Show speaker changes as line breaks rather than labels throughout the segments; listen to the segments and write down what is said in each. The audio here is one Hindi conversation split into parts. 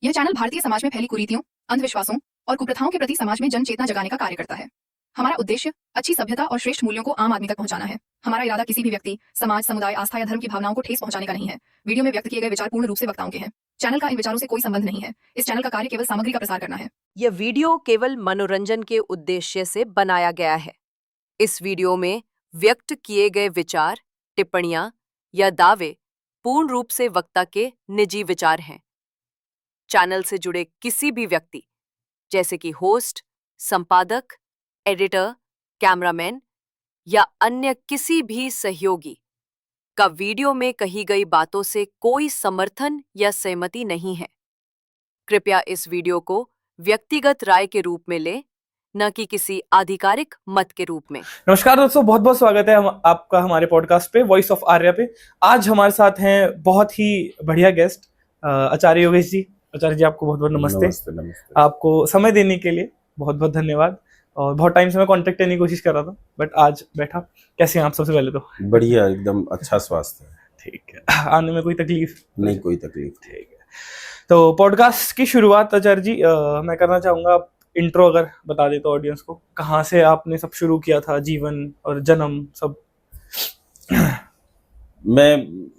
यह चैनल भारतीय समाज में फैली कुरीतियों, अंधविश्वासों और कुप्रथाओं के प्रति समाज में जन चेतना जगाने का कार्य करता है। हमारा उद्देश्य अच्छी सभ्यता और श्रेष्ठ मूल्यों को आम आदमी तक पहुंचाना है। हमारा इरादा किसी भी व्यक्ति, समाज, समुदाय, आस्था या धर्म की भावनाओं को ठेस पहुंचाने का नहीं है। वीडियो में व्यक्त किए गए विचार पूर्ण रूप से वक्ताओं के हैं। चैनल का इन विचारों से कोई संबंध नहीं है। इस चैनल का कार्य केवल सामग्री का प्रसार करना है।
यह वीडियो केवल मनोरंजन के उद्देश्य से बनाया गया है। इस वीडियो में व्यक्त किए गए विचार, टिप्पणियां या दावे पूर्ण रूप से वक्ता के निजी विचार हैं। चैनल से जुड़े किसी भी व्यक्ति, जैसे कि होस्ट, संपादक, एडिटर, कैमरामैन या अन्य किसी भी सहयोगी का वीडियो में कही गई बातों से कोई समर्थन या सहमति नहीं है। कृपया इस वीडियो को व्यक्तिगत राय के रूप में लें, न कि किसी आधिकारिक मत के रूप में।
नमस्कार दोस्तों, बहुत बहुत स्वागत है आपका हमारे पॉडकास्ट पे, वॉइस ऑफ आर्या पे। आज हमारे साथ हैं बहुत ही बढ़िया गेस्ट, आचार्य योगेश जी। आचार्य जी, आपको बहुत बहुत नमस्ते।
नमस्ते।
आपको समय देने के लिए बहुत बहुत धन्यवाद। और बहुत टाइम से मैं कांटेक्ट करने की कोशिश कर रहा था, बट आज बैठा। कैसे हैं आप? सबसे पहले तो
बढ़िया, एकदम अच्छा स्वास्थ्य है।
ठीक है। आने में कोई तकलीफ
नहीं, कोई तकलीफ।
ठीक है। तो पॉडकास्ट की शुरुआत आचार्य जी मैं करना चाहूंगा। आप इंट्रो अगर बता दे तो ऑडियंस को, कहाँ से आपने सब शुरू किया था, जीवन और जन्म सब।
मैं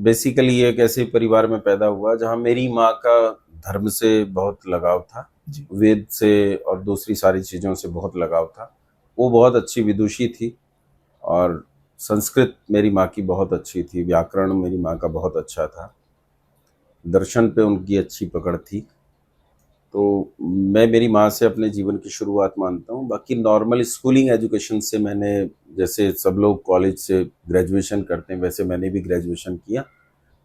बेसिकली एक ऐसे परिवार में पैदा हुआ जहाँ मेरी माँ का धर्म से बहुत लगाव था, वेद से और दूसरी सारी चीज़ों से बहुत लगाव था। वो बहुत अच्छी विदुषी थी और संस्कृत मेरी माँ की बहुत अच्छी थी, व्याकरण मेरी माँ का बहुत अच्छा था, दर्शन पे उनकी अच्छी पकड़ थी। तो मैं मेरी माँ से अपने जीवन की शुरुआत मानता हूँ। बाकी नॉर्मल स्कूलिंग एजुकेशन से मैंने, जैसे सब लोग कॉलेज से ग्रेजुएशन करते हैं, वैसे मैंने भी ग्रेजुएशन किया।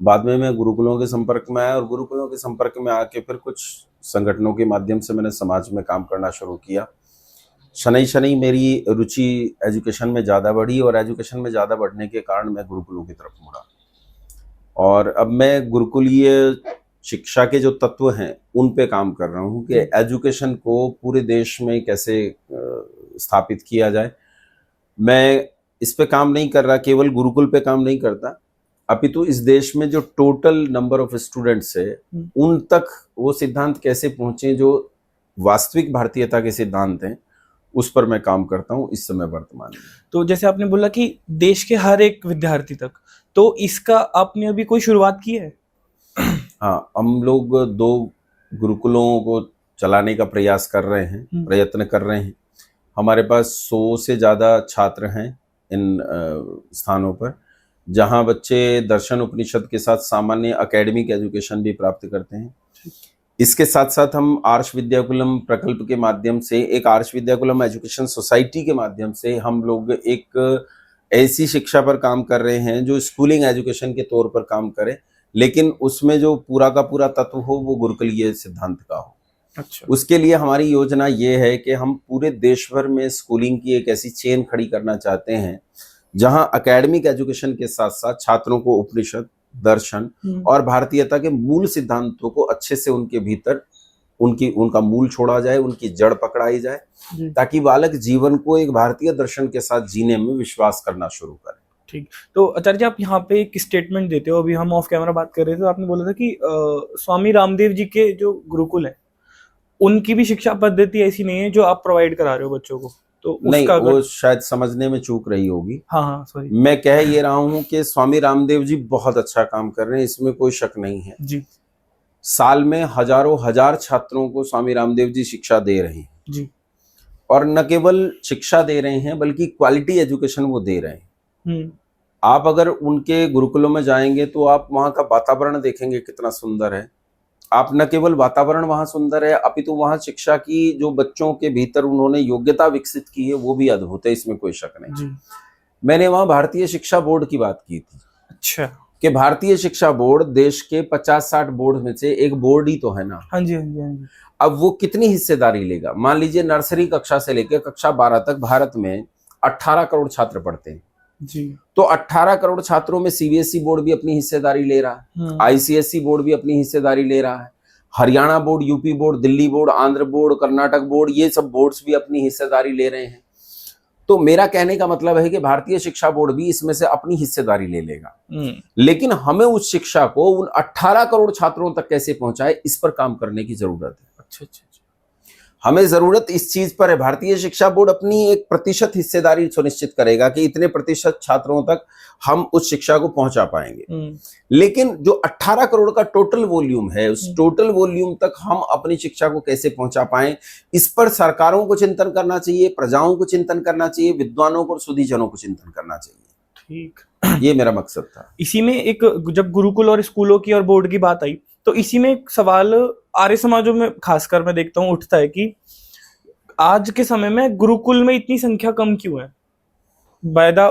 बाद में मैं गुरुकुलों के संपर्क में आया और गुरुकुलों के संपर्क में आके फिर कुछ संगठनों के माध्यम से मैंने समाज में काम करना शुरू किया। शनि शनि मेरी रुचि एजुकेशन में ज़्यादा बढ़ी और एजुकेशन में ज़्यादा बढ़ने के कारण मैं गुरुकुलों की तरफ मुड़ा। और अब मैं गुरुकुलीय शिक्षा के जो तत्व हैं उन पे काम कर रहा हूँ कि एजुकेशन को पूरे देश में कैसे स्थापित किया जाए। मैं इस पे काम नहीं कर रहा, केवल गुरुकुल पे काम नहीं करता, अपितु इस देश में जो टोटल नंबर ऑफ स्टूडेंट्स है उन तक वो सिद्धांत कैसे पहुंचे जो वास्तविक भारतीयता के सिद्धांत हैं, उस पर मैं काम करता हूँ इस समय वर्तमान में।
तो जैसे आपने बोला कि देश के हर एक विद्यार्थी तक, तो इसका आपने अभी कोई शुरुआत की है?
हाँ, हम लोग 2 गुरुकुलों को चलाने का प्रयास कर रहे हैं, प्रयत्न कर रहे हैं। हमारे पास 100 से ज़्यादा छात्र हैं इन स्थानों पर, जहाँ बच्चे दर्शन उपनिषद के साथ सामान्य एकेडमिक एजुकेशन भी प्राप्त करते हैं। इसके साथ साथ हम आर्ष विद्याकुलम प्रकल्प के माध्यम से, एक आर्ष विद्याकुलम एजुकेशन सोसाइटी के माध्यम से हम लोग एक ऐसी शिक्षा पर काम कर रहे हैं जो स्कूलिंग एजुकेशन के तौर पर काम करे, लेकिन उसमें जो पूरा का पूरा तत्व हो वो गुरुकुलीय सिद्धांत का हो।
अच्छा।
उसके लिए हमारी योजना ये है कि हम पूरे देश भर में स्कूलिंग की एक ऐसी चेन खड़ी करना चाहते हैं जहां एकेडमिक एजुकेशन के साथ साथ छात्रों को उपनिषद, दर्शन और भारतीयता के मूल सिद्धांतों को अच्छे से उनके भीतर उनका मूल छोड़ा जाए, उनकी जड़ पकड़ाई जाए, ताकि बालक जीवन को एक भारतीय दर्शन के साथ जीने में विश्वास करना शुरू करें।
ठीक। तो आचार्य जी, आप यहाँ पे एक स्टेटमेंट देते हो, अभी हम ऑफ कैमरा बात कर रहे थे, तो आपने बोला था कि स्वामी रामदेव जी के जो गुरुकुल है उनकी भी शिक्षा पद्धति ऐसी नहीं है जो आप प्रोवाइड करा रहे हो बच्चों को। तो
नहीं, वो शायद समझने में चूक रही होगी।
हाँ, सॉरी।
मैं कह ये रहा हूँ कि स्वामी रामदेव जी बहुत अच्छा काम कर रहे हैं, इसमें कोई शक नहीं है
जी।
साल में हजारों हजार छात्रों को स्वामी रामदेव जी शिक्षा दे रहे हैं
जी।
और न केवल शिक्षा दे रहे हैं बल्कि क्वालिटी एजुकेशन वो दे रहे हैं। आप अगर उनके गुरुकुलों में जाएंगे तो आप वहाँ का वातावरण देखेंगे कितना सुंदर है। आप न केवल वातावरण वहाँ सुंदर है, अपितु वहाँ शिक्षा की जो बच्चों के भीतर उन्होंने योग्यता विकसित की है वो भी अद्भुत है, इसमें कोई शक नहीं। मैंने वहाँ भारतीय शिक्षा बोर्ड की बात की थी।
अच्छा।
कि भारतीय शिक्षा बोर्ड देश के 50-60 बोर्ड में से एक बोर्ड ही तो है ना।
हाँ जी, हाँ जी, हाँ जी।
अब वो कितनी हिस्सेदारी लेगा? मान लीजिए नर्सरी कक्षा से लेकर कक्षा 12 तक भारत में 18 करोड़ छात्र पढ़ते हैं
जी।
तो 18 करोड़ छात्रों में सीबीएसई बोर्ड भी अपनी हिस्सेदारी ले रहा है, आईसीएसई बोर्ड भी अपनी हिस्सेदारी ले रहा है, Haryana board, UP board, Delhi board, Andhra board, Karnataka board, ये सब बोर्ड्स भी अपनी हिस्सेदारी ले रहे हैं। तो मेरा कहने का मतलब है कि भारतीय शिक्षा बोर्ड भी इसमें से अपनी हिस्सेदारी ले लेगा, लेकिन हमें उस शिक्षा को उन 18 करोड़ छात्रों तक कैसे पहुंचाए, इस पर काम करने की जरूरत है।
अच्छा अच्छा,
हमें जरूरत इस चीज पर है। भारतीय शिक्षा बोर्ड अपनी एक प्रतिशत हिस्सेदारी सुनिश्चित करेगा कि इतने प्रतिशत छात्रों तक हम उस शिक्षा को पहुंचा पाएंगे, लेकिन जो 18 करोड़ का टोटल वॉल्यूम है, उस टोटल वॉल्यूम तक हम अपनी शिक्षा को कैसे पहुंचा पाएं, इस पर सरकारों को चिंतन करना चाहिए, प्रजाओं को चिंतन करना चाहिए, विद्वानों को और सुधीजनों को चिंतन करना चाहिए।
ठीक,
ये मेरा मकसद था।
इसी में एक, जब गुरुकुल और स्कूलों की और बोर्ड की बात आई, तो इसी में एक सवाल आर्य समाजों में खासकर मैं देखता हूँ उठता है कि आज के समय में गुरुकुल में इतनी संख्या कम क्यों है? बायदा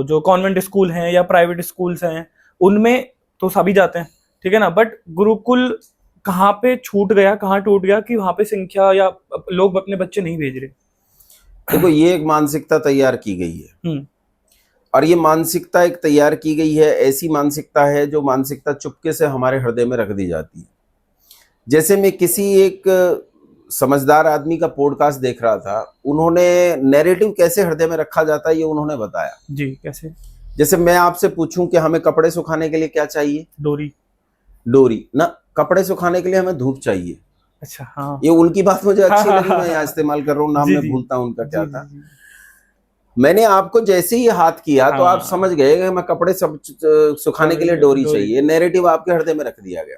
जो कॉन्वेंट स्कूल हैं या प्राइवेट स्कूल्स हैं उनमें तो सभी जाते हैं, ठीक है ना, बट गुरुकुल कहाँ पे छूट गया, कहाँ टूट गया कि वहां पे संख्या या लोग अपने बच्चे नहीं भेज रहे?
देखो, ये एक मानसिकता तैयार की गई है, और ये मानसिकता एक तैयार की गई है, ऐसी मानसिकता है जो मानसिकता चुपके से हमारे हृदय में रख दी जाती है। जैसे मैं किसी एक समझदार आदमी का पॉडकास्ट देख रहा था, उन्होंने नैरेटिव कैसे हृदय में रखा जाता है ये उन्होंने बताया।
जी, कैसे?
जैसे मैं आपसे पूछूं कि हमें कपड़े सुखाने के लिए क्या चाहिए? डोरी ना, कपड़े सुखाने के लिए हमें धूप चाहिए।
अच्छा, हाँ,
ये उनकी बात मुझे अच्छी
हाँ,
लगी, मैं यहाँ इस्तेमाल कर रहा हूँ, नाम मैं भूलता हूँ उनका क्या था।
जी।
मैंने आपको जैसे ही हाथ किया तो आप समझ गए कि मैं कपड़े सब सुखाने के लिए डोरी चाहिए। नैरेटिव आपके हृदय में रख दिया गया,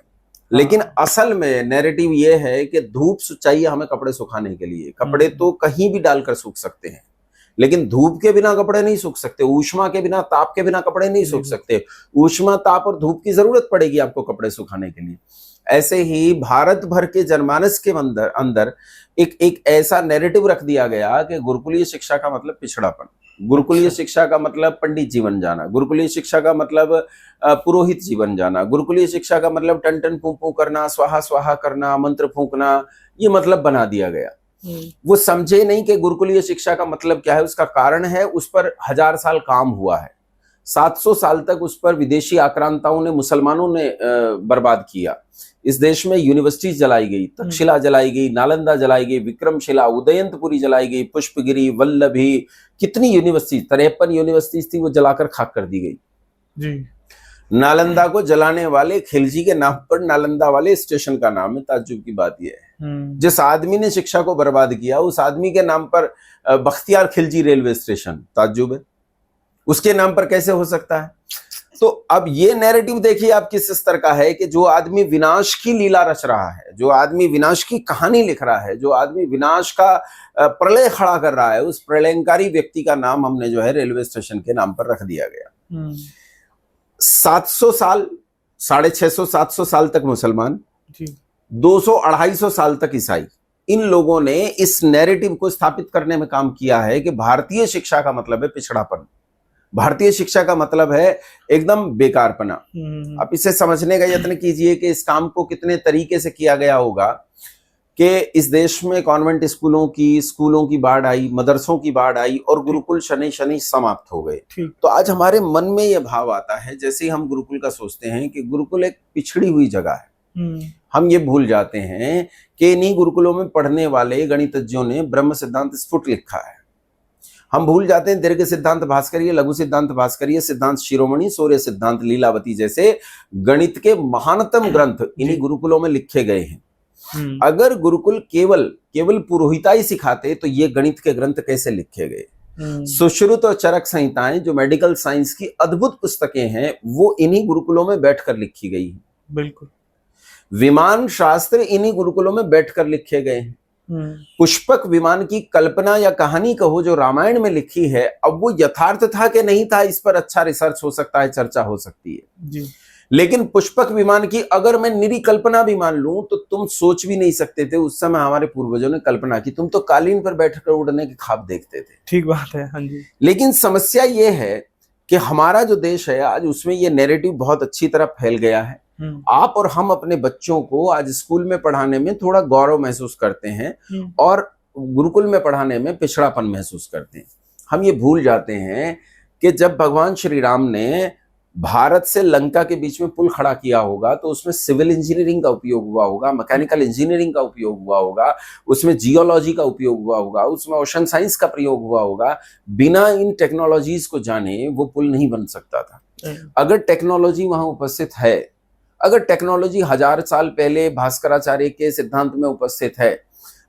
लेकिन असल में नैरेटिव ये है कि धूप चाहिए हमें कपड़े सुखाने के लिए। कपड़े तो कहीं भी डालकर सूख सकते हैं, लेकिन धूप के बिना कपड़े नहीं सूख सकते, ऊष्मा के बिना, ताप के बिना कपड़े नहीं सूख सकते। ऊष्मा, ताप और धूप की जरूरत पड़ेगी आपको कपड़े सुखाने के लिए। ऐसे ही भारत भर के जनमानस के अंदर एक ऐसा नैरेटिव रख दिया गया कि गुरुकुलीय शिक्षा का मतलब पिछड़ापन, गुरुकुलीय शिक्षा का मतलब पंडित जीवन जाना, गुरुकुलीय शिक्षा का मतलब पुरोहित जीवन जाना, गुरुकुलीय शिक्षा का मतलब टन टन फूं फूं करना, स्वाहा स्वाहा करना, मंत्र फूंकना, ये मतलब बना दिया गया। वो समझे नहीं कि गुरुकुलीय शिक्षा का मतलब क्या है। उसका कारण है, उस पर 1000 साल काम हुआ है, 700 साल तक उस पर विदेशी आक्रांताओं ने, मुसलमानों ने बर्बाद किया। इस देश में यूनिवर्सिटीज जलाई गई, तक्षशिला जलाई गई, नालंदा जलाई गई, विक्रमशिला, उदयंतपुरी जलाई गई, पुष्पगिरी, वल्लभी, कितनी यूनिवर्सिटी, 53 यूनिवर्सिटीज थी, वो जलाकर खाक कर दी गई।
जी।
नालंदा को जलाने वाले खिलजी के नाम पर नालंदा वाले स्टेशन का नाम है। ताज्जुब की बात यह है, जिस आदमी ने शिक्षा को बर्बाद किया उस आदमी के नाम पर बख्तियार खिलजी रेलवे स्टेशन, ताज्जुब है, उसके नाम पर कैसे हो सकता है? तो अब ये नैरेटिव देखिए आप किस स्तर का है कि जो आदमी विनाश की लीला रच रहा है, जो आदमी विनाश की कहानी लिख रहा है, जो आदमी विनाश का प्रलय खड़ा कर रहा है, उस प्रलयंकारी व्यक्ति का नाम हमने जो है रेलवे स्टेशन के नाम पर रख दिया गया। 700 साल, 650-700 साल तक मुसलमान, 200-250 साल तक ईसाई, इन लोगों ने इस नैरेटिव को स्थापित करने में काम किया है कि भारतीय शिक्षा का मतलब है पिछड़ापन, भारतीय शिक्षा का मतलब है एकदम बेकारपना। आप इसे समझने का यत्न कीजिए कि इस काम को कितने तरीके से किया गया होगा कि इस देश में कॉन्वेंट स्कूलों की बाढ़ आई, मदरसों की बाढ़ आई और गुरुकुल शनि शनि समाप्त हो गए। तो आज हमारे मन में यह भाव आता है, जैसे ही हम गुरुकुल का सोचते हैं कि गुरुकुल एक पिछड़ी हुई जगह है, हम ये भूल जाते हैं कि इन्हीं गुरुकुलों में पढ़ने वाले गणितज्ञों ने ब्रह्म सिद्धांत स्फुट लिखा है। हम भूल जाते हैं दीर्घ सिद्धांत भास्करीय, लघु सिद्धांत भास्करीय, सिद्धांत शिरोमणि, सूर्य सिद्धांत लीलावती जैसे गणित के महानतम ग्रंथ इन्हीं गुरुकुलों में लिखे गए हैं। अगर गुरुकुल केवल पुरोहिताई सिखाते तो ये गणित के ग्रंथ कैसे लिखे गए? सुश्रुत और चरक संहिताएं जो मेडिकल साइंस की अद्भुत पुस्तकें हैं वो इन्हीं गुरुकुलों में बैठकर लिखी गई हैं।
बिल्कुल।
विमान शास्त्र इन्हीं गुरुकुलों में बैठकर लिखे गए हैं। पुष्पक विमान की कल्पना या कहानी कहो जो रामायण में लिखी है, अब वो यथार्थ था कि नहीं था, इस पर अच्छा रिसर्च हो सकता है, चर्चा हो सकती है
जी।
लेकिन पुष्पक विमान की अगर मैं निरी कल्पना भी मान लूं तो तुम सोच भी नहीं सकते थे उस समय हमारे पूर्वजों ने कल्पना की, तुम तो कालीन पर बैठकर उड़ने के ख्वाब देखते थे।
ठीक बात है, हाँ जी।
लेकिन समस्या ये है कि हमारा जो देश है आज, उसमें ये नैरेटिव बहुत अच्छी तरह फैल गया है। आप और हम अपने बच्चों को आज स्कूल में पढ़ाने में थोड़ा गौरव महसूस करते हैं और गुरुकुल में पढ़ाने में पिछड़ापन महसूस करते हैं। हम ये भूल जाते हैं कि जब भगवान श्री राम ने भारत से लंका के बीच में पुल खड़ा किया होगा तो उसमें सिविल इंजीनियरिंग का उपयोग हुआ होगा, मैकेनिकल इंजीनियरिंग का उपयोग हुआ होगा, उसमें जियोलॉजी का उपयोग हुआ होगा, उसमें ओशन साइंस का प्रयोग हुआ होगा। बिना इन टेक्नोलॉजीज को जाने वो पुल नहीं बन सकता था। अगर टेक्नोलॉजी वहां उपस्थित है, अगर टेक्नोलॉजी 1000 साल पहले भास्कराचार्य के सिद्धांत में उपस्थित है,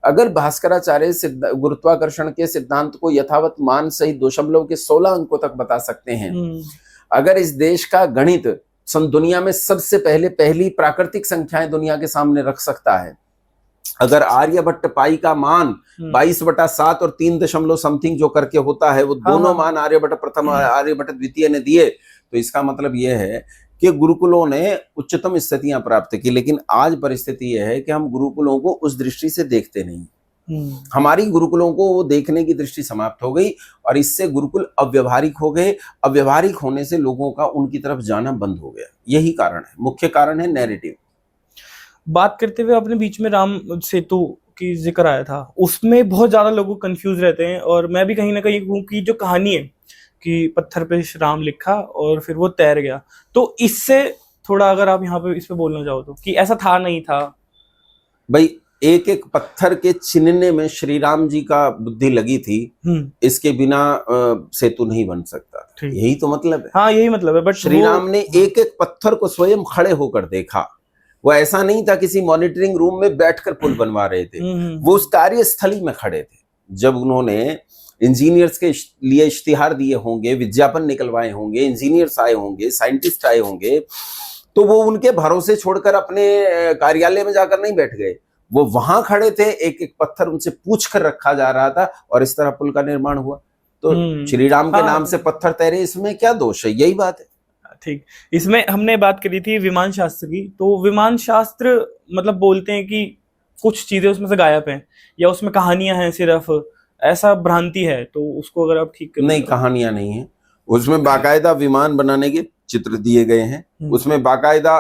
अगर भास्कराचार्य गुरुत्वाकर्षण के सिद्धांत को यथावत मान सहित दशमलव के 16 अंकों तक बता सकते हैं, अगर इस देश का गणित दुनिया में सबसे पहली प्राकृतिक संख्याएं दुनिया के सामने रख सकता है, अगर आर्यभट्ट पाई का मान 22/7 और 3 दशमलव समथिंग जो करके होता है, वो दोनों मान आर्यभट्ट प्रथम आर्यभट्ट द्वितीय ने दिए, तो इसका मतलब यह है कि गुरुकुलों ने उच्चतम स्थितियां प्राप्त की। लेकिन आज परिस्थिति यह है कि हम गुरुकुलों को उस दृष्टि से देखते नहीं। हमारी गुरुकुलों को वो देखने की दृष्टि समाप्त हो गई और इससे गुरुकुल अव्यवहारिक हो गए। अव्यवहारिक होने से लोगों का उनकी तरफ जाना बंद हो गया। यही कारण है, मुख्य कारण है नैरेटिव।
बात करते हुए आपने बीच में राम सेतु की जिक्र आया था, उसमें बहुत ज्यादा लोग कंफ्यूज रहते हैं, और मैं भी कहीं ना कहीं हूँ कि जो कहानी है कि पत्थर पे राम लिखा और फिर वो तैर गया, तो इससे थोड़ा अगर आप यहाँ पे इस पे बोलना चाहो तो, कि ऐसा था नहीं था।
भाई एक एक पत्थर के चिन्हने में श्री राम जी का बुद्धि लगी थी, इसके बिना सेतु नहीं बन सकता। यही तो मतलब है।
हाँ यही मतलब है। बट
श्री राम ने एक एक पत्थर को स्वयं खड़े होकर देखा। वो ऐसा नहीं था किसी मॉनिटरिंग रूम में बैठकर पुल बनवा रहे थे, वो उस कार्यस्थली में खड़े थे। जब उन्होंने इंजीनियर्स के लिए इश्तिहार दिए होंगे, विज्ञापन निकलवाए होंगे, इंजीनियर्स आए होंगे, साइंटिस्ट आए होंगे, तो वो उनके भरोसे छोड़कर अपने कार्यालय में जाकर नहीं बैठ गए, वो वहां खड़े थे। एक एक पत्थर उनसे पूछ कर रखा जा रहा था और इस तरह पुल का निर्माण हुआ। तो श्री राम के नाम से पत्थर तैरे, इसमें क्या दोष है? यही बात है।
ठीक, इसमें हमने बात करी थी विमान शास्त्र की, तो विमान शास्त्र मतलब बोलते हैं कि कुछ चीजें उसमें से गायब हैं या उसमें कहानियां हैं, सिर्फ ऐसा भ्रांति है, तो उसको अगर आप ठीक करें।
नहीं, कहानियां नहीं है, उसमें बाकायदा विमान बनाने के चित्र दिए गए हैं, उसमें बाकायदा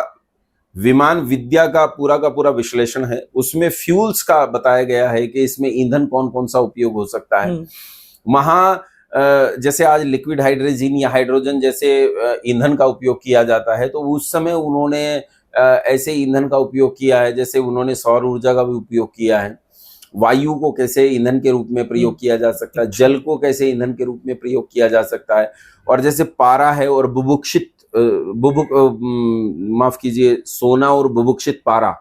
विमान विद्या का पूरा विश्लेषण है, उसमें फ्यूल्स का बताया गया है कि इसमें ईंधन कौन कौन सा उपयोग हो सकता है। वहां जैसे आज लिक्विड हाइड्रोजन या हाइड्रोजन जैसे ईंधन का उपयोग किया जाता है, तो उस समय उन्होंने ऐसे ईंधन का उपयोग किया है, जैसे उन्होंने सौर ऊर्जा का भी उपयोग किया है। वायु को कैसे ईंधन के रूप में प्रयोग किया जा सकता है, जल को कैसे ईंधन के रूप में प्रयोग किया जा सकता है, और जैसे पारा है और माफ कीजिए, सोना और बुभुक्षित पारा,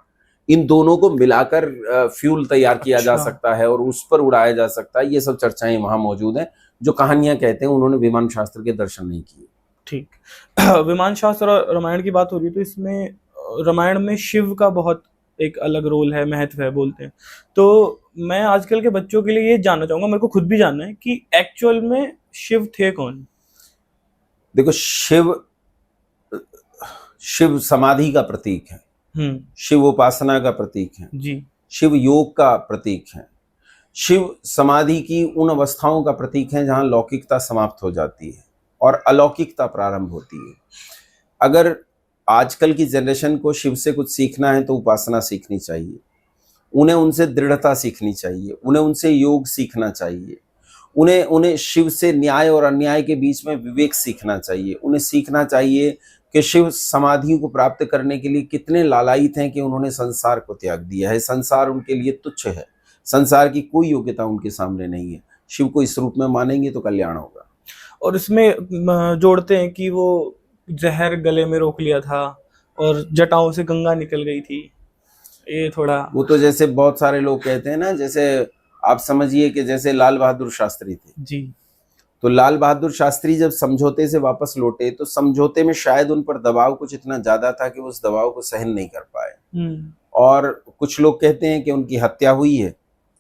इन दोनों को मिलाकर फ्यूल तैयार किया जा सकता है और उस पर उड़ाया जा सकता है। ये सब चर्चाएं वहां मौजूद हैं। जो कहानियां कहते हैं उन्होंने विमान शास्त्र के दर्शन नहीं किए।
ठीक, विमान शास्त्र और रामायण की बात हो रही है, तो इसमें रामायण में शिव का बहुत एक अलग रोल है, महत्व है बोलते हैं। तो मैं आजकल के बच्चों के लिए ये जानना चाहूंगा, मेरे को खुद भी जानना है कि एक्चुअल में शिव थे कौन?
देखो, शिव समाधि का प्रतीक है, शिव उपासना का प्रतीक है
जी, शिव
योग का प्रतीक है, शिव समाधि की उन अवस्थाओं का प्रतीक है जहां लौकिकता समाप्त हो जाती है और अलौकिकता प्रारंभ होती है। अगर आजकल की जनरेशन को शिव से कुछ सीखना है तो उपासना सीखनी चाहिए, उन्हें उनसे दृढ़ता सीखनी चाहिए, उन्हें उनसे योग सीखना चाहिए, उन्हें शिव से न्याय और अन्याय के बीच में विवेक सीखना चाहिए। उन्हें सीखना चाहिए कि शिव समाधि को प्राप्त करने के लिए कितने लालायित हैं कि उन्होंने संसार को त्याग दिया है। संसार उनके लिए तुच्छ है, संसार की कोई योग्यता उनके सामने नहीं है। शिव को इस रूप में मानेंगे तो कल्याण होगा।
और इसमें जोड़ते हैं कि वो जहर गले में रोक लिया था और जटाओं से गंगा निकल गई थी। ये थोड़ा,
वो तो जैसे बहुत सारे लोग कहते हैं ना, जैसे आप समझिए कि जैसे लाल बहादुर शास्त्री थे
जी, तो
लाल बहादुर शास्त्री जब समझौते से वापस लौटे तो समझौते में शायद उन पर दबाव कुछ इतना ज्यादा था कि वो उस दबाव को सहन नहीं कर पाए, और कुछ लोग कहते हैं कि उनकी हत्या हुई है,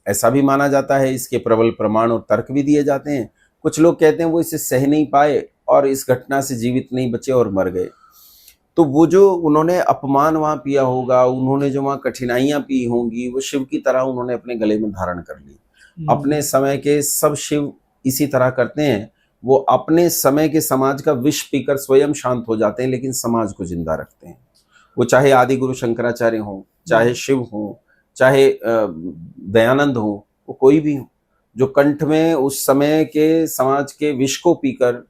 ऐसा भी माना जाता है। इसके प्रबल प्रमाण और तर्क भी दिए जाते हैं। कुछ लोग कहते हैं वो इसे सह नहीं पाए और इस घटना से जीवित नहीं बचे और मर गए। तो वो जो उन्होंने अपमान वहां पिया होगा, उन्होंने जो वहां कठिनाइयां पी होंगी, वो शिव की तरह उन्होंने अपने गले में धारण कर ली। अपने समय के सब शिव इसी तरह करते हैं, वो अपने समय के समाज का विष पीकर स्वयं शांत हो जाते हैं, लेकिन समाज को जिंदा रखते हैं। वो चाहे आदि गुरु शंकराचार्य हो, चाहे शिव हो, चाहे दयानंद हो, वो कोई भी हो, जो कंठ में उस समय के समाज के विष को पीकर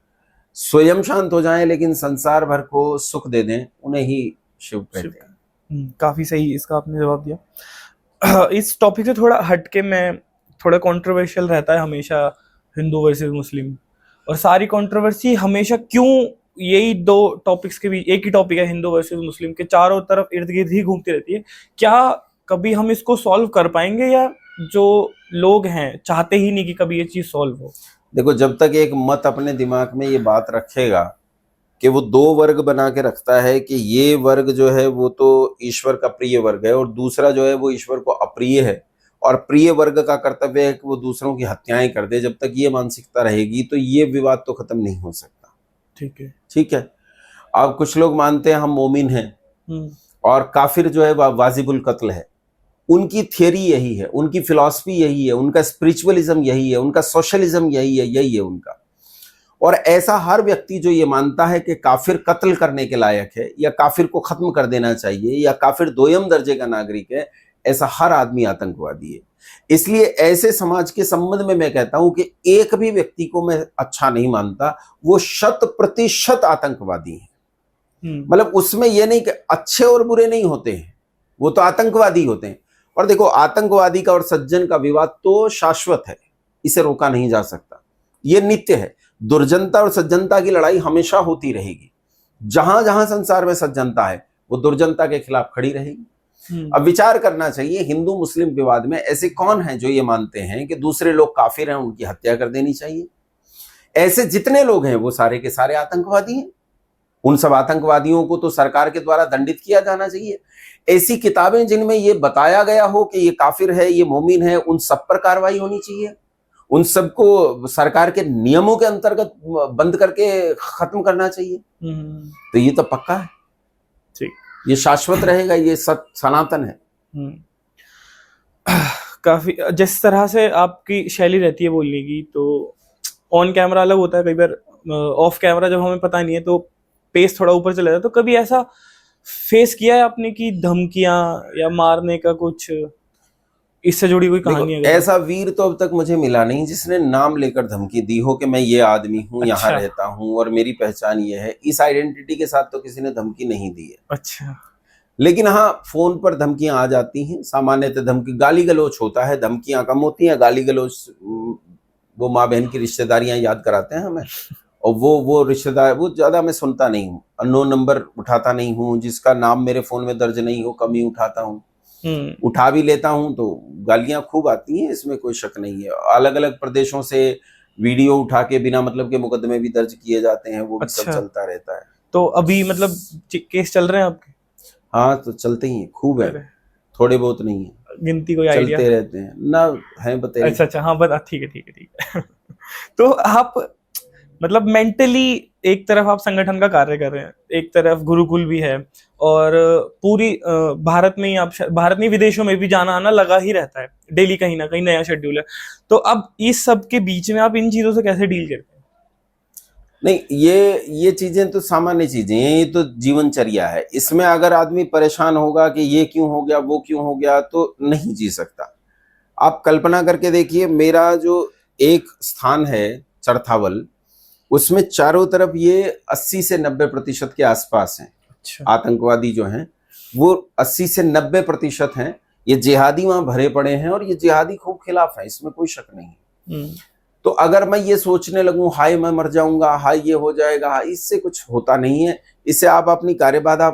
स्वयं शांत हो जाएं लेकिन संसार भर को सुख दे दें, उन्हें ही शिव कहते हैं।
काफी सही इसका आपने जवाब दिया। इस टॉपिक से थोड़ा हटके मैं, थोड़ा कंट्रोवर्शियल रहता है हमेशा हिंदू वर्सेस मुस्लिम, और सारी कंट्रोवर्सी हमेशा क्यों यही दो टॉपिक्स के बीच, एक ही टॉपिक है हिंदू वर्सेस मुस्लिम के चारों तरफ इर्द गिर्द ही घूमती रहती है। क्या कभी हम इसको सॉल्व कर पाएंगे, या जो लोग हैं चाहते ही नहीं कि कभी ये चीज सॉल्व हो?
देखो, जब तक एक मत अपने दिमाग में ये बात रखेगा कि वो दो वर्ग बना के रखता है कि ये वर्ग जो है वो तो ईश्वर का प्रिय वर्ग है और दूसरा जो है वो ईश्वर को अप्रिय है, और प्रिय वर्ग का कर्तव्य है कि वो दूसरों की हत्याएं कर दे, जब तक ये मानसिकता रहेगी तो ये विवाद तो खत्म नहीं हो सकता। ठीक है। अब कुछ लोग मानते हैं हम मोमिन हैं और काफिर जो है वाजिबुल कत्ल है। उनकी थियरी यही है, उनकी फिलॉसफी यही है, उनका स्पिरिचुअलिज्म यही है, उनका सोशलिज्म यही है उनका। और ऐसा हर व्यक्ति जो ये मानता है कि काफिर कत्ल करने के लायक है या काफिर को खत्म कर देना चाहिए या काफिर दोयम दर्जे का नागरिक है, ऐसा हर आदमी आतंकवादी है। इसलिए ऐसे समाज के संबंध में मैं कहता हूं कि एक भी व्यक्ति को मैं अच्छा नहीं मानता, वो 100% आतंकवादी है। मतलब उसमें यह नहीं कि अच्छे और बुरे नहीं होते हैं, वो तो आतंकवादी होते हैं। और देखो, आतंकवादी का और सज्जन का विवाद तो शाश्वत है, इसे रोका नहीं जा सकता, ये नित्य है। दुर्जनता और सज्जनता की लड़ाई हमेशा होती रहेगी। जहां जहां संसार में सज्जनता है वो दुर्जनता के खिलाफ खड़ी रहेगी। अब विचार करना चाहिए, हिंदू मुस्लिम विवाद में ऐसे कौन हैं जो ये मानते हैं कि दूसरे लोग काफिर हैं, उनकी हत्या कर देनी चाहिए? ऐसे जितने लोग हैं वो सारे के सारे आतंकवादी हैं। उन सब आतंकवादियों को तो सरकार के द्वारा दंडित किया जाना चाहिए। ऐसी किताबें जिनमें ये बताया गया हो कि ये काफिर है, ये मोमिन है, उन सब पर कार्रवाई होनी चाहिए। उन सबको सरकार के नियमों के अंतर्गत बंद करके खत्म करना चाहिए। तो ये तो पक्का है, ये शाश्वत रहेगा, ये सनातन है।
काफी जिस तरह से आपकी शैली रहती है बोलने की, तो ऑन कैमरा अलग होता है, कई बार ऑफ कैमरा जब हमें पता नहीं है तो पेस थोड़ा ऊपर चला जाता है। तो कभी ऐसा फेस किया है आपने कि धमकियां या मारने का कुछ इससे जुड़ी कोई कहानी है?
ऐसा वीर तो अब तक मुझे मिला नहीं जिसने नाम लेकर धमकी दी हो कि मैं ये आदमी हूँ,
अच्छा।
यहाँ रहता हूँ और मेरी पहचान ये है। इस आइडेंटिटी के साथ तो किसी ने धमकी नहीं दी है।
अच्छा।
लेकिन हाँ, फोन पर धमकियां आ जाती हैं। सामान्यतः धमकी, गाली गलौच होता है, धमकियां कम होती हैं। गाली गलौच वो माँ बहन की रिश्तेदारियां याद कराते हैं हमें, और वो रिश्तेदार वो ज्यादा मैं सुनता नहीं हूँ। अननोन नंबर उठाता नहीं हूँ, जिसका नाम मेरे फोन में दर्ज नहीं हो कम ही उठाता हूँ। उठा भी लेता हूँ तो गालियां खूब आती हैं, इसमें कोई शक नहीं है। अलग अलग प्रदेशों से वीडियो उठा के बिना मतलब के मुकदमे भी दर्ज किए जाते हैं, वो भी सब चलता रहता है।
तो अभी मतलब केस चल रहे हैं आपके?
हाँ, तो चलते ही खूब है, थोड़े बहुत नहीं है,
गिनती कोई आइडिया?
चलते रहते हैं ना, है बताइए।
अच्छा, हाँ बता, ठीक है। तो आप मतलब मेंटली एक तरफ आप संगठन का कार्य कर रहे हैं, एक तरफ गुरुकुल भी है, और पूरी भारत में ही आप, भारत में विदेशों में भी जाना आना लगा ही रहता है, डेली कहीं ना कहीं नया शेड्यूल है। तो अब इस सब के बीच में आप इन चीजों से कैसे डील करते हैं?
नहीं, ये चीजें तो सामान्य चीजें हैं, ये तो जीवनचर्या है। इसमें अगर आदमी परेशान होगा कि ये क्यों हो गया, वो क्यों हो गया, तो नहीं जी सकता। आप कल्पना करके देखिए, मेरा जो एक स्थान है चरथावल, उसमें चारों तरफ ये 80 से 90% के आसपास हैं। अच्छा। आतंकवादी जो हैं वो 80 से 90% हैं। ये जिहादी वहां भरे पड़े हैं और ये जिहादी खूब खिलाफ है, इसमें कोई शक नहीं है। तो अगर मैं ये सोचने लगूं हाय मैं मर जाऊंगा, हाय ये हो जाएगा, इससे कुछ होता नहीं है। इससे आप अपनी कार्यबाधा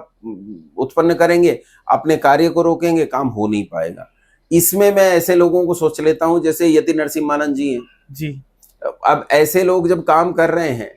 उत्पन्न करेंगे, अपने कार्य को रोकेंगे, काम हो नहीं पाएगा। इसमें मैं ऐसे लोगों को सोच लेता हूं जैसे यति नरसिम्हानंद जी हैं जी। अब ऐसे लोग जब काम कर रहे हैं,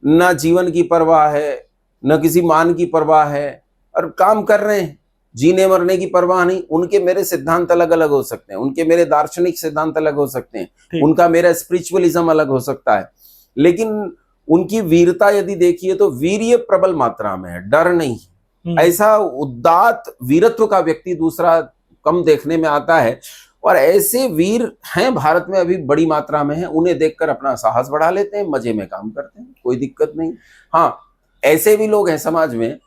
ना जीवन की परवाह है, न किसी मान की परवाह है, और काम कर रहे हैं, जीने मरने की परवाह नहीं। उनके मेरे सिद्धांत अलग अलग हो सकते हैं, उनके मेरे दार्शनिक सिद्धांत अलग हो सकते हैं, उनका मेरा स्पिरिचुअलिज्म अलग हो सकता है, लेकिन उनकी वीरता यदि देखिए तो वीर्य प्रबल मात्रा में है, डर नहीं। ऐसा उदात्त वीरत्व का व्यक्ति दूसरा कम देखने में आता है, और ऐसे वीर हैं भारत में अभी बड़ी मात्रा में हैं। उन्हें देखकर अपना साहस बढ़ा लेते हैं, मजे में काम करते हैं, कोई दिक्कत नहीं। हाँ, ऐसे भी लोग हैं समाज में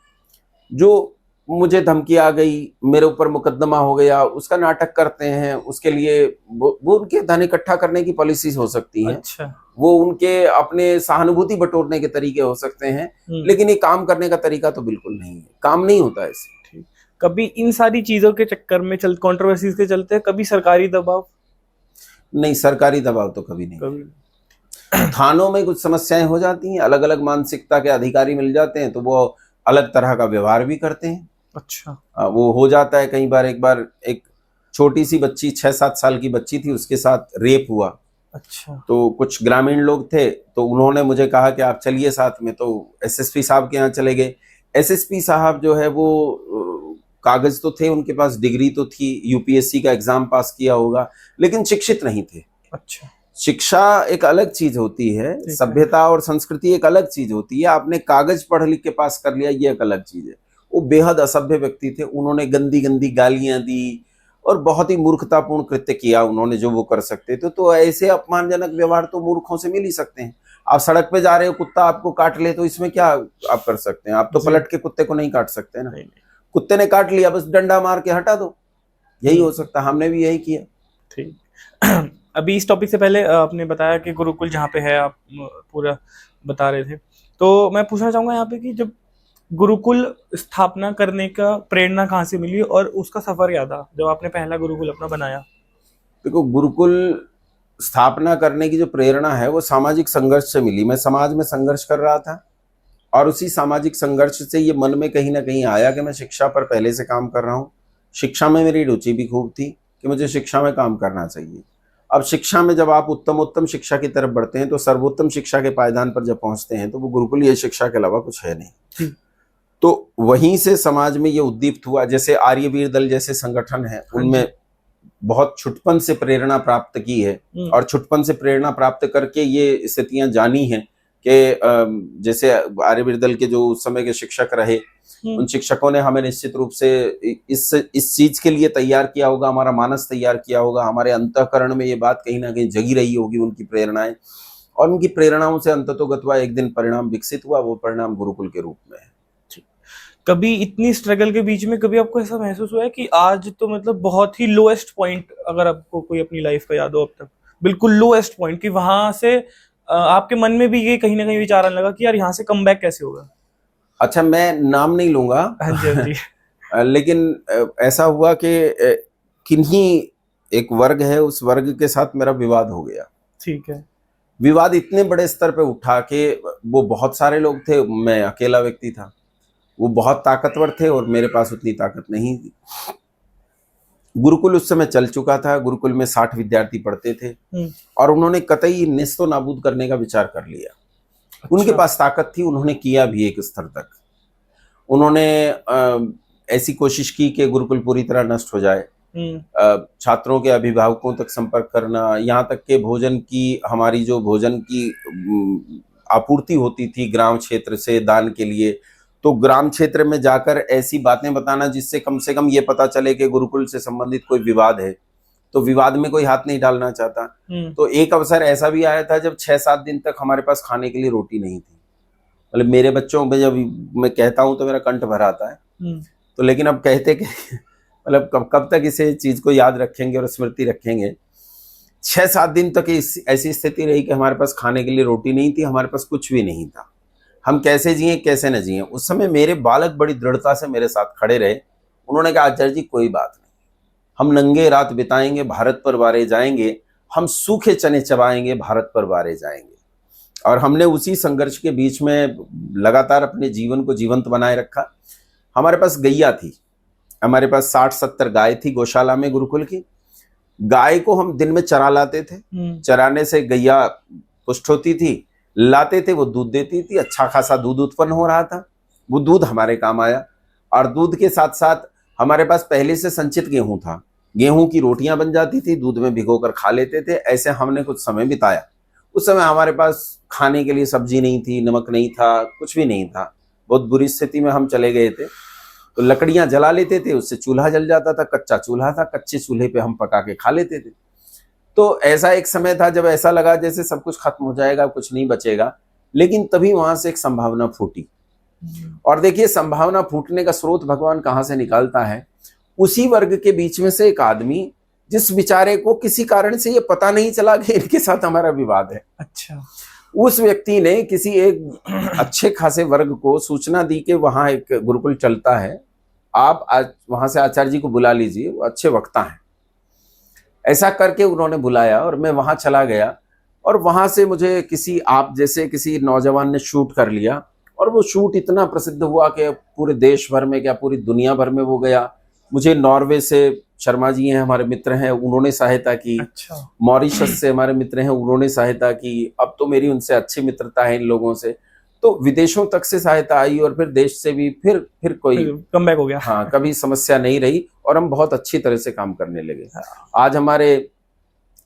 जो मुझे धमकी आ गई, मेरे ऊपर मुकदमा हो गया, उसका नाटक करते हैं, उसके लिए वो उनके धन इकट्ठा करने की पॉलिसीज हो सकती हैं। अच्छा। वो उनके अपने सहानुभूति बटोरने के तरीके हो सकते हैं, लेकिन ये काम करने का तरीका तो बिल्कुल नहीं है, काम नहीं होता ऐसे।
कभी इन सारी चीजों के चक्कर में कंट्रोवर्सीज के चलते कभी सरकारी दबाव?
नहीं, सरकारी दबाव तो कभी नहीं। थानों में कुछ समस्याएं हो जाती हैं, अलग अलग मानसिकता के अधिकारी मिल जाते हैं तो वो अलग तरह का व्यवहार भी करते हैं।
अच्छा।
वो हो जाता है कई बार। एक बार एक छोटी सी बच्ची 6-7 साल की बच्ची थी, उसके साथ रेप हुआ।
अच्छा।
तो कुछ ग्रामीण लोग थे तो उन्होंने मुझे कहा कि आप चलिए साथ में, तो एसएसपी साहब के यहाँ चले गए। एसएसपी साहब जो है वो कागज तो थे उनके पास, डिग्री तो थी, यूपीएससी का एग्जाम पास किया होगा, लेकिन शिक्षित नहीं थे।
अच्छा।
शिक्षा एक अलग चीज होती है, सभ्यता और संस्कृति एक अलग चीज होती है। आपने कागज पढ़ लिख के पास कर लिया, ये एक अलग चीज है। वो बेहद असभ्य व्यक्ति थे, उन्होंने गंदी गंदी गालियां दी और बहुत ही मूर्खतापूर्ण कृत्य किया उन्होंने जो वो कर सकते थे। तो ऐसे अपमानजनक व्यवहार तो मूर्खों से मिल ही सकते हैं। आप सड़क पे जा रहे हो, कुत्ता आपको काट ले तो इसमें क्या आप कर सकते हैं? आप तो पलट के कुत्ते को नहीं काट सकते ना। कुत्ते ने काट लिया, बस डंडा मार के हटा दो, यही हो सकता। हमने भी यही किया।
ठीक। अभी इस टॉपिक से पहले आपने बताया कि गुरुकुल जहाँ पे है, आप पूरा बता रहे थे, तो मैं पूछना चाहूंगा यहाँ पे कि जब गुरुकुल स्थापना करने का प्रेरणा कहाँ से मिली और उसका सफर क्या था जब आपने पहला गुरुकुल अपना बनाया?
देखो, गुरुकुल स्थापना करने की जो प्रेरणा है वो सामाजिक संघर्ष से मिली। मैं समाज में संघर्ष कर रहा था और उसी सामाजिक संघर्ष से ये मन में कहीं ना कहीं आया कि मैं शिक्षा पर पहले से काम कर रहा हूँ। शिक्षा में मेरी रुचि भी खूब थी कि मुझे शिक्षा में काम करना चाहिए। अब शिक्षा में जब आप उत्तम शिक्षा की तरफ बढ़ते हैं तो सर्वोत्तम शिक्षा के पायदान पर जब पहुंचते हैं तो वो गुरुकुलीय शिक्षा के अलावा कुछ है नहीं। तो वहीं से समाज में ये उद्दीप्त हुआ। जैसे आर्यवीर दल जैसे संगठन है, उनमें बहुत छुटपन से प्रेरणा प्राप्त की है और छुटपन से प्रेरणा प्राप्त करके ये स्थितियां जानी हैं कि जैसे आर्यवीर दल के जो उस समय के शिक्षक रहे, उन शिक्षकों ने हमें निश्चित रूप से इस चीज के लिए तैयार किया होगा, हमारा मानस तैयार किया होगा, हमारे अंतःकरण में ये बात कहीं ना कहीं जगी रही होगी, उनकी प्रेरणाएं, और उनकी प्रेरणाओं से अंततोगत्वा एक दिन परिणाम विकसित हुआ। वो परिणाम गुरुकुल के रूप में है।
कभी इतनी स्ट्रगल के बीच में कभी आपको ऐसा महसूस हुआ है कि आज तो मतलब बहुत ही लोएस्ट पॉइंट, अगर आपको कोई अपनी लाइफ का याद हो अब तक, बिल्कुल लोएस्ट पॉइंट, कि वहां से आपके मन में भी ये कहीं ना कहीं विचार आने लगा कि यार यहाँ से कम बैक कैसे होगा?
अच्छा, मैं नाम नहीं लूंगा।
हाँ जी, हाँ जी।
लेकिन ऐसा हुआ कि किन्हीं एक वर्ग है, उस वर्ग के साथ मेरा विवाद हो गया।
ठीक है।
विवाद इतने बड़े स्तर पे उठा कि वो बहुत सारे लोग थे, मैं अकेला व्यक्ति था। वो बहुत ताकतवर थे और मेरे पास उतनी ताकत नहीं थी। गुरुकुल उस समय चल चुका था, गुरुकुल में 60 विद्यार्थी पढ़ते थे और उन्होंने कतई नेस्तो नाबूद करने का विचार कर लिया। अच्छा। उनके पास ताकत थी, उन्होंने किया भी एक स्तर तक। उन्होंने ऐसी कोशिश की कि गुरुकुल पूरी तरह नष्ट हो जाए। छात्रों के अभिभावकों तक संपर्क करना, यहाँ तक के भोजन की, हमारी जो भोजन की आपूर्ति होती थी ग्राम क्षेत्र से दान के लिए, तो ग्राम क्षेत्र में जाकर ऐसी बातें बताना जिससे कम से कम ये पता चले कि गुरुकुल से संबंधित कोई विवाद है, तो विवाद में कोई हाथ नहीं डालना चाहता। तो एक अवसर ऐसा भी आया था जब 6-7 दिन तक हमारे पास खाने के लिए रोटी नहीं थी। मतलब मेरे बच्चों में जब मैं कहता हूं तो मेरा कंठ भर आता है। तो लेकिन अब कहते कि मतलब कब तक इसे चीज को याद रखेंगे और स्मृति रखेंगे। 6-7 दिन तक ऐसी स्थिति रही कि हमारे पास खाने के लिए रोटी नहीं थी, हमारे पास कुछ भी नहीं था। हम कैसे जिए कैसे न जिए। उस समय मेरे बालक बड़ी दृढ़ता से मेरे साथ खड़े रहे। उन्होंने कहा, आचार्य जी कोई बात नहीं, हम नंगे रात बिताएंगे, भारत पर वारे जाएंगे, हम सूखे चने चबाएंगे, भारत पर वारे जाएंगे। और हमने उसी संघर्ष के बीच में लगातार अपने जीवन को जीवंत बनाए रखा। हमारे पास गैया थी, हमारे पास 60-70 गाय थी गौशाला में गुरुकुल की। गाय को हम दिन में चरा लाते थे, चराने से गैया पुष्ट होती थी, लाते थे, वो दूध देती थी, अच्छा खासा दूध उत्पन्न हो रहा था। वो दूध हमारे काम आया और दूध के साथ साथ हमारे पास पहले से संचित गेहूं था, गेहूं की रोटियां बन जाती थी, दूध में भिगोकर खा लेते थे। ऐसे हमने कुछ समय बिताया। उस समय हमारे पास खाने के लिए सब्जी नहीं थी, नमक नहीं था, कुछ भी नहीं था। बहुत बुरी स्थिति में हम चले गए थे। तो लकड़ियां जला लेते थे, उससे चूल्हा जल जाता था, कच्चा चूल्हा था, कच्चे चूल्हे पे हम पका के खा लेते थे। तो ऐसा एक समय था जब ऐसा लगा जैसे सब कुछ खत्म हो जाएगा, कुछ नहीं बचेगा। लेकिन तभी वहां से एक संभावना फूटी। और देखिए, संभावना फूटने का स्रोत भगवान कहाँ से निकालता है। उसी वर्ग के बीच में से एक आदमी जिस बेचारे को किसी कारण से ये पता नहीं चला कि इनके साथ हमारा विवाद है।
अच्छा।
उस व्यक्ति ने किसी एक अच्छे खासे वर्ग को सूचना दी कि वहां एक गुरुकुल चलता है, आप आज वहां से आचार्य जी को बुला लीजिए, वो अच्छे वक्ता हैं। ऐसा करके उन्होंने बुलाया और मैं वहां चला गया और वहां से मुझे किसी आप जैसे किसी नौजवान ने शूट कर लिया और वो शूट इतना प्रसिद्ध हुआ कि पूरे देश भर में, क्या पूरी दुनिया भर में वो गया। मुझे नॉर्वे से शर्मा जी हैं, हमारे मित्र हैं, उन्होंने सहायता की।
अच्छा।
मॉरिशस से हमारे मित्र हैं, उन्होंने सहायता की। अब तो मेरी उनसे अच्छी मित्रता है इन लोगों से, तो विदेशों तक से सहायता आई और फिर देश से भी फिर कोई
कमबैक हो गया।
हाँ, कभी समस्या नहीं रही और हम बहुत अच्छी तरह से काम करने लगे। आज हमारे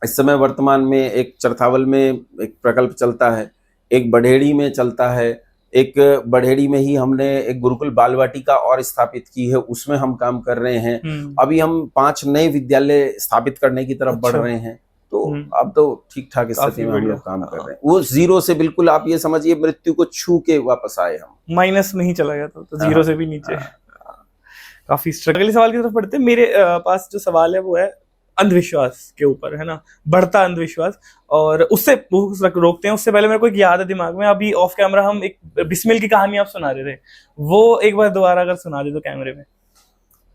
इस समय वर्तमान में एक चरथावल में एक प्रकल्प चलता है, एक बढ़ेड़ी में चलता है, एक बढ़ेड़ी में ही हमने एक गुरुकुल बाल वाटिका और स्थापित की है, उसमें हम काम कर रहे हैं। अभी हम 5 नए विद्यालय स्थापित करने की तरफ बढ़ रहे हैं। तो अब तो ठीक ठाक स्थिति में हम लोग काम कर रहे हैं। वो जीरो से बिल्कुल आप ये समझिए मृत्यु को छू के वापस आए हम।
माइनस में ही चला गया तो जीरो से भी नीचे। काफी स्ट्रगल। सवाल की तरफ बढ़ते हैं। मेरे पास जो सवाल है वो है अंधविश्वास के ऊपर, है ना, बढ़ता अंधविश्वास, और उससे रोकते हैं। उससे पहले मेरे को एक याद है दिमाग में, अभी ऑफ कैमरा हम एक बिस्मिल की कहानी आप सुना रहे थे, वो एक बार दोबारा अगर सुना दे तो कैमरे में।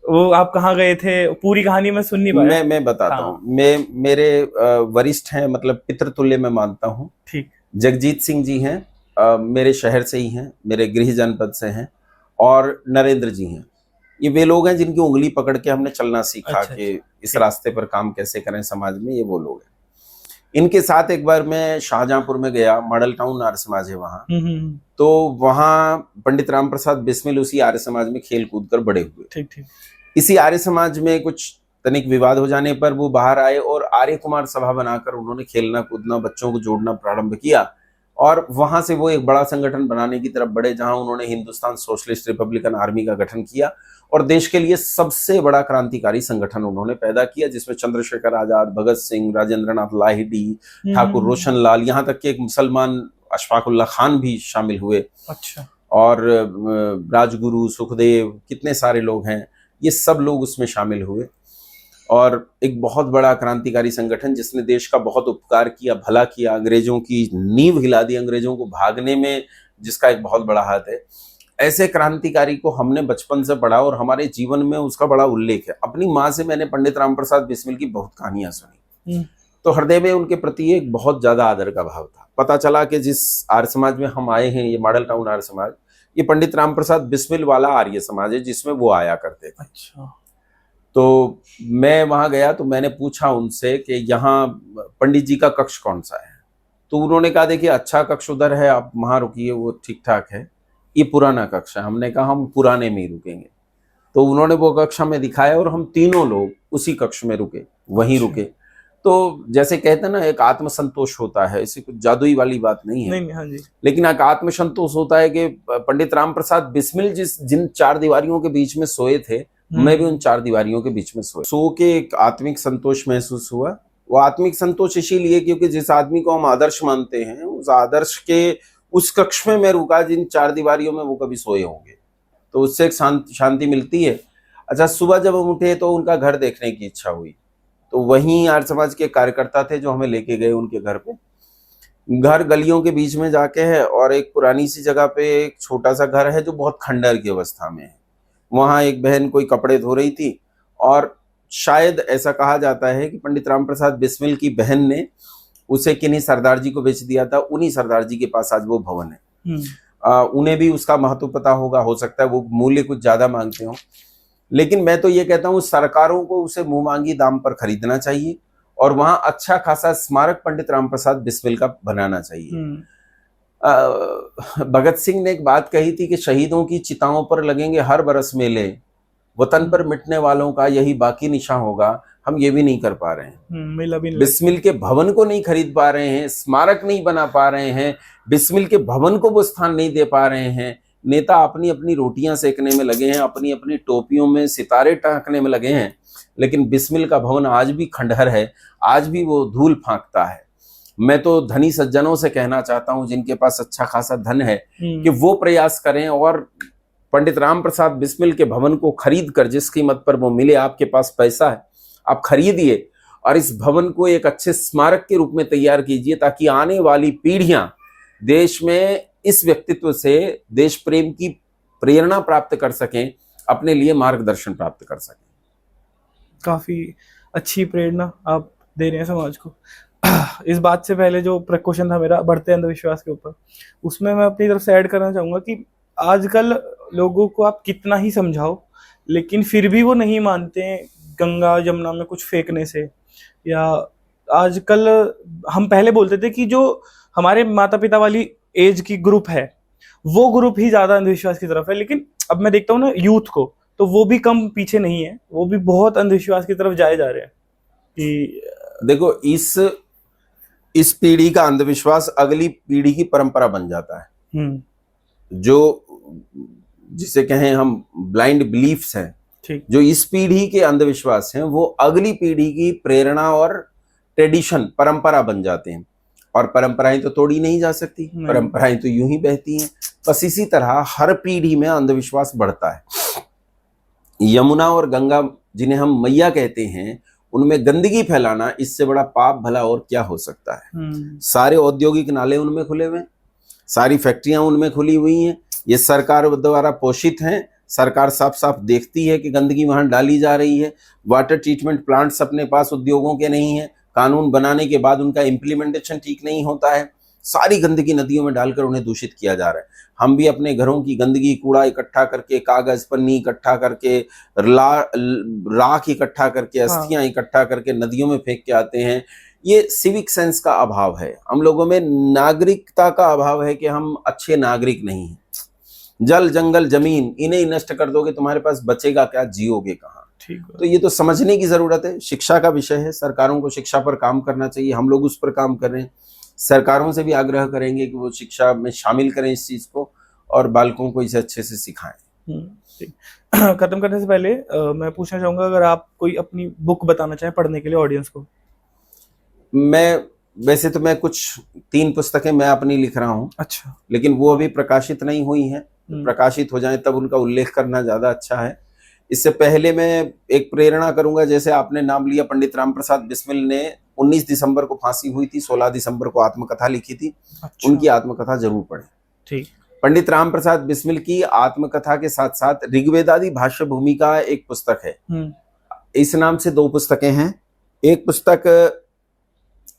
वो आप कहाँ गए थे, पूरी कहानी में सुन नहीं पाया।
मैं बताता हूँ। मेरे वरिष्ठ हैं, मतलब पितृतुल्य मैं मानता हूँ।
ठीक।
जगजीत सिंह जी हैं, मेरे शहर से ही हैं, मेरे गृह जनपद से हैं, और नरेंद्र जी हैं। ये वे लोग हैं जिनकी उंगली पकड़ के हमने चलना सीखा कि इस रास्ते पर काम कैसे करें समाज में। ये वो लोग हैं। इनके साथ एक बार मैं शाहजहांपुर में गया, मॉडल टाउन आर्य समाज है वहाँ। तो वहाँ पंडित राम प्रसाद बिस्मिल उसी आर्य समाज में खेल कूद कर बड़े हुए।
ठीक ठीक।
इसी आर्य समाज में कुछ तनिक विवाद हो जाने पर वो बाहर आए और आर्य कुमार सभा बनाकर उन्होंने खेलना कूदना, बच्चों को जोड़ना प्रारंभ किया। और वहां से वो एक बड़ा संगठन बनाने की तरफ बढ़े, जहां उन्होंने हिंदुस्तान सोशलिस्ट रिपब्लिकन आर्मी का गठन किया और देश के लिए सबसे बड़ा क्रांतिकारी संगठन उन्होंने पैदा किया, जिसमें चंद्रशेखर आजाद, भगत सिंह, राजेंद्रनाथ लाहिड़ी, ठाकुर रोशन लाल, यहाँ तक कि एक मुसलमान अशफाकुल्ला खान भी शामिल हुए।
अच्छा।
और राजगुरु, सुखदेव, कितने सारे लोग हैं, ये सब लोग उसमें शामिल हुए। और एक बहुत बड़ा क्रांतिकारी संगठन जिसने देश का बहुत उपकार किया, भला किया, अंग्रेजों की नींव हिला दी, अंग्रेजों को भागने में जिसका एक बहुत बड़ा हाथ है। ऐसे क्रांतिकारी को हमने बचपन से पढ़ा और हमारे जीवन में उसका बड़ा उल्लेख है। अपनी माँ से मैंने पंडित राम प्रसाद बिस्मिल की बहुत कहानियां सुनी, तो हृदय में उनके प्रति एक बहुत ज्यादा आदर का भाव था। पता चला कि जिस आर्य समाज में हम आए हैं, ये मॉडल टाउन आर्य समाज, ये पंडित राम प्रसाद बिस्मिल वाला आर्य समाज है जिसमें वो आया करते थे।
अच्छा।
तो मैं वहां गया तो मैंने पूछा उनसे कि यहाँ पंडित जी का कक्ष कौन सा है। तो उन्होंने कहा देखिए अच्छा कक्ष उधर है, आप वहां रुकिए, वो ठीक ठाक है, ये पुराना कक्ष है। हमने कहा हम पुराने में ही रुकेंगे। तो उन्होंने वो कक्ष हमें दिखाया और हम तीनों लोग उसी कक्ष में रुके, वहीं रुके। तो जैसे कहते हैं ना, एक आत्मसंतोष होता है, इसे कुछ जादुई वाली बात नहीं है।
नहीं, हाँ जी।
लेकिन एक आत्मसंतोष होता है कि पंडित राम प्रसाद बिस्मिल जिन 4 दीवारियों के बीच में सोए थे, मैं भी उन 4 दीवारियों के बीच में सो के एक आत्मिक संतोष महसूस हुआ। वो आत्मिक संतोष इसीलिए क्योंकि जिस आदमी को हम आदर्श मानते हैं, उस आदर्श के उस कक्ष में मैं रुका जिन 4 दीवारियों में वो कभी सोए होंगे, तो उससे एक शांति मिलती है। अच्छा, सुबह जब हम उठे तो उनका घर देखने की इच्छा हुई। तो वहीं आर्य समाज के कार्यकर्ता थे जो हमें लेके गए उनके घर पे। घर गलियों के बीच में जाके है और एक पुरानी सी जगह पे एक छोटा सा घर है जो बहुत खंडहर की अवस्था में है। वहां एक बहन कोई कपड़े धो रही थी और शायद ऐसा कहा जाता है कि पंडित राम प्रसाद बिस्मिल की बहन ने उसे किन्हीं सरदार जी को बेच दिया था। उन्हीं सरदार जी के पास आज वो भवन है। उन्हें भी उसका महत्व पता होगा, हो सकता है वो मूल्य कुछ ज्यादा मांगते हो। लेकिन मैं तो ये कहता हूँ सरकारों को उसे मुंह मांगी दाम पर खरीदना चाहिए और वहां अच्छा खासा स्मारक पंडित राम प्रसाद बिस्मिल का बनाना चाहिए। भगत सिंह ने एक बात कही थी कि शहीदों की चिताओं पर लगेंगे हर बरस मेले, वतन पर मिटने वालों का यही बाकी निशान होगा। हम ये भी नहीं कर पा रहे हैं। बिस्मिल के भवन को नहीं खरीद पा रहे हैं, स्मारक नहीं बना पा रहे हैं, बिस्मिल के भवन को वो स्थान नहीं दे पा रहे हैं। नेता अपनी अपनी रोटियां सेकने में लगे हैं, अपनी अपनी टोपियों में सितारे टांकने में लगे हैं, लेकिन बिस्मिल का भवन आज भी खंडहर है, आज भी वो धूल फांकता है। मैं तो धनी सज्जनों से कहना चाहता हूं जिनके पास अच्छा खासा धन है कि वो प्रयास करें और पंडित राम प्रसाद बिस्मिल के भवन को खरीद कर, जिस कीमत पर वो मिले, आपके पास पैसा है, आप खरीदिए और इस भवन को एक अच्छे स्मारक के रूप में तैयार कीजिए, ताकि आने वाली पीढ़ियां देश में इस व्यक्तित्व से देश प्रेम की प्रेरणा प्राप्त कर सकें, अपने लिए मार्गदर्शन प्राप्त कर सकें।
काफी अच्छी प्रेरणा आप दे रहे हैं समाज को। इस बात से पहले जो क्वेश्चन था मेरा बढ़ते अंधविश्वास के ऊपर, उसमें मैं अपनी तरफ से ऐड करना चाहूंगा कि आजकल लोगों को आप कितना ही समझाओ, लेकिन फिर भी वो नहीं मानते हैं गंगा यमुना में कुछ फेंकने से। या आजकल हम पहले बोलते थे कि जो हमारे माता पिता वाली एज की ग्रुप है वो ग्रुप ही ज्यादा अंधविश्वास की तरफ है, लेकिन अब मैं देखता हूँ ना यूथ को, तो वो भी कम पीछे नहीं है, वो भी बहुत अंधविश्वास की तरफ जाए जा रहे हैं। कि
देखो, इस पीढ़ी का अंधविश्वास अगली पीढ़ी की परंपरा बन जाता है। जो जिसे कहें हम ब्लाइंड बिलीफ्स हैं, जो इस पीढ़ी के अंधविश्वास हैं, वो अगली पीढ़ी की प्रेरणा और ट्रेडिशन, परंपरा बन जाते हैं। और परंपराएं तो तोड़ी नहीं जा सकती, परंपराएं तो यूं ही बहती हैं। बस इसी तरह हर पीढ़ी में अंधविश्वास बढ़ता है। यमुना और गंगा, जिन्हें हम मैया कहते हैं, उनमें गंदगी फैलाना, इससे बड़ा पाप भला और क्या हो सकता है। सारे औद्योगिक नाले उनमें खुले हुए हैं, सारी फैक्ट्रियां उनमें खुली हुई हैं, ये सरकार द्वारा पोषित हैं। सरकार साफ साफ देखती है कि गंदगी वहां डाली जा रही है। वाटर ट्रीटमेंट प्लांट्स अपने पास उद्योगों के नहीं है, कानून बनाने के बाद उनका इम्प्लीमेंटेशन ठीक नहीं होता है। सारी गंदगी नदियों में डालकर उन्हें दूषित किया जा रहा है। हम भी अपने घरों की गंदगी, कूड़ा इकट्ठा करके, कागज पन्नी इकट्ठा करके, राख इकट्ठा करके, अस्थियां इकट्ठा करके नदियों में फेंक के आते हैं। ये सिविक सेंस का अभाव है, हम लोगों में नागरिकता का अभाव है कि हम अच्छे नागरिक नहीं हैं। जल जंगल जमीन, इन्हें नष्ट कर दोगे, तुम्हारे पास बचेगा क्या, जियोगे कहाँ। तो ये तो समझने की जरूरत है। शिक्षा का विषय है, सरकारों को शिक्षा पर काम करना चाहिए। हम लोग उस पर काम कर रहे हैं। सरकारों से भी आग्रह करेंगे कि वो शिक्षा में शामिल करें इस चीज को और बालकों को इसे अच्छे से सिखाएं।
खत्म करने से पहले मैं पूछना चाहूंगा, अगर आप कोई अपनी बुक बताना चाहें पढ़ने के लिए ऑडियंस को।
वैसे तो मैं कुछ 3 पुस्तकें मैं अपनी लिख रहा हूँ।
अच्छा।
लेकिन वो अभी प्रकाशित नहीं हुई हैं। प्रकाशित हो जाए तब उनका उल्लेख करना ज्यादा अच्छा है। इससे पहले मैं एक प्रेरणा करूंगा, जैसे आपने नाम लिया, पंडित राम प्रसाद बिस्मिल ने 19 दिसंबर को फांसी हुई थी, 16 दिसंबर को आत्मकथा लिखी थी। अच्छा। उनकी आत्मकथा जरूर पढ़ें। ठीक। पंडित राम प्रसाद बिस्मिल की आत्मकथा के साथ साथ ऋग्वेदादि भाष्य भूमिका एक पुस्तक है। इस नाम से 2 पुस्तकें हैं। एक पुस्तक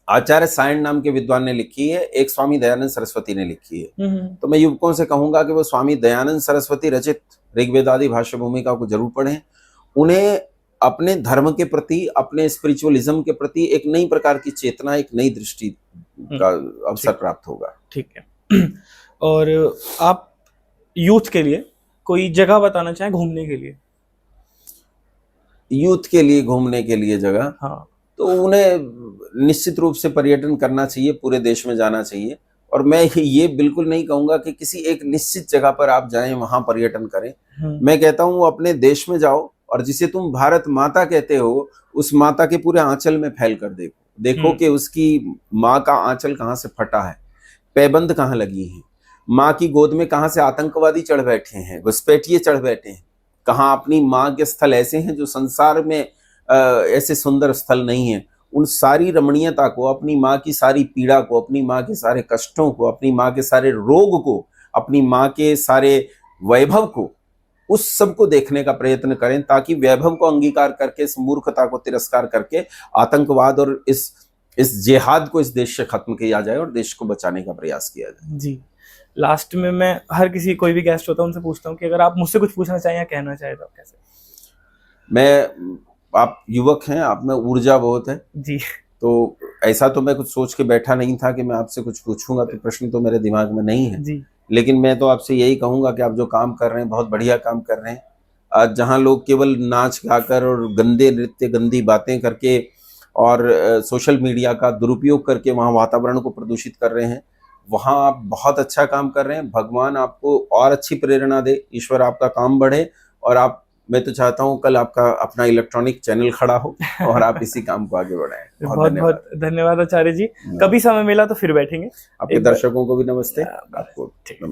आचार्य सायण नाम के विद्वान ने लिखी है, एक स्वामी दयानंद सरस्वती ने लिखी है। तो मैं युवकों से कहूंगा कि वो स्वामी दयानंद सरस्वती रचित ऋग्वेदादि भाष्य भूमिका को जरूर पढ़ें। उन्हें अपने धर्म के प्रति, अपने स्पिरिचुअलिज्म के प्रति एक नई प्रकार की चेतना, एक नई दृष्टि का अवसर प्राप्त होगा। ठीक है।
और आप यूथ के लिए कोई जगह बताना चाहें घूमने के लिए?
यूथ के लिए घूमने के लिए जगह, हाँ, तो उन्हें निश्चित रूप से पर्यटन करना चाहिए, पूरे देश में जाना चाहिए। और मैं ये बिल्कुल नहीं कहूंगा कि किसी एक निश्चित जगह पर आप जाएं, वहां पर्यटन करें। मैं कहता हूं अपने देश में जाओ और जिसे तुम भारत माता कहते हो, उस माता के पूरे आंचल में फैल कर देखो कि उसकी माँ का आंचल कहाँ से फटा है, पैबंद कहाँ लगी है, माँ की गोद में कहाँ से आतंकवादी चढ़ बैठे हैं, घुसपैठिए चढ़ बैठे हैं, कहाँ अपनी माँ के स्थल ऐसे हैं जो संसार में ऐसे सुंदर स्थल नहीं है। उन सारी रमणीयता को, अपनी माँ की सारी पीड़ा को, अपनी माँ के सारे कष्टों को, अपनी माँ के सारे रोग को, अपनी माँ के सारे वैभव को, उस सब को देखने का प्रयत्न करें, ताकि वैभव को अंगीकार करके, इस मूर्खता को तिरस्कार करके आतंकवाद और इस जिहाद को इस देश से खत्म किया जाए और देश को बचाने का प्रयास किया जाए।
जी, लास्ट में मैं हर किसी, कोई भी गेस्ट होता है उनसे पूछता हूँ कि अगर आप मुझसे कुछ पूछना चाहें या कहना चाहें तो आप कैसे?
आप युवक हैं, आप में ऊर्जा बहुत है जी, तो ऐसा तो मैं कुछ सोच के बैठा नहीं था कि मैं आपसे कुछ पूछूंगा, तो प्रश्न तो मेरे दिमाग में नहीं है जी। लेकिन मैं तो आपसे यही कहूंगा कि आप जो काम कर रहे हैं बहुत बढ़िया काम कर रहे हैं। आज जहां लोग केवल नाच गाकर और गंदे नृत्य, गंदी बातें करके और सोशल मीडिया का दुरुपयोग करके वहां वातावरण को प्रदूषित कर रहे हैं, वहां आप बहुत अच्छा काम कर रहे हैं। भगवान आपको और अच्छी प्रेरणा दे, ईश्वर आपका काम बढ़े और मैं तो चाहता हूँ कल आपका अपना इलेक्ट्रॉनिक चैनल खड़ा हो और आप इसी काम को आगे बढ़ाएं।
बहुत धन्यवाद आचार्य जी। कभी समय मिला तो फिर बैठेंगे।
आपके दर्शकों को भी नमस्ते। आपको नमस्ते।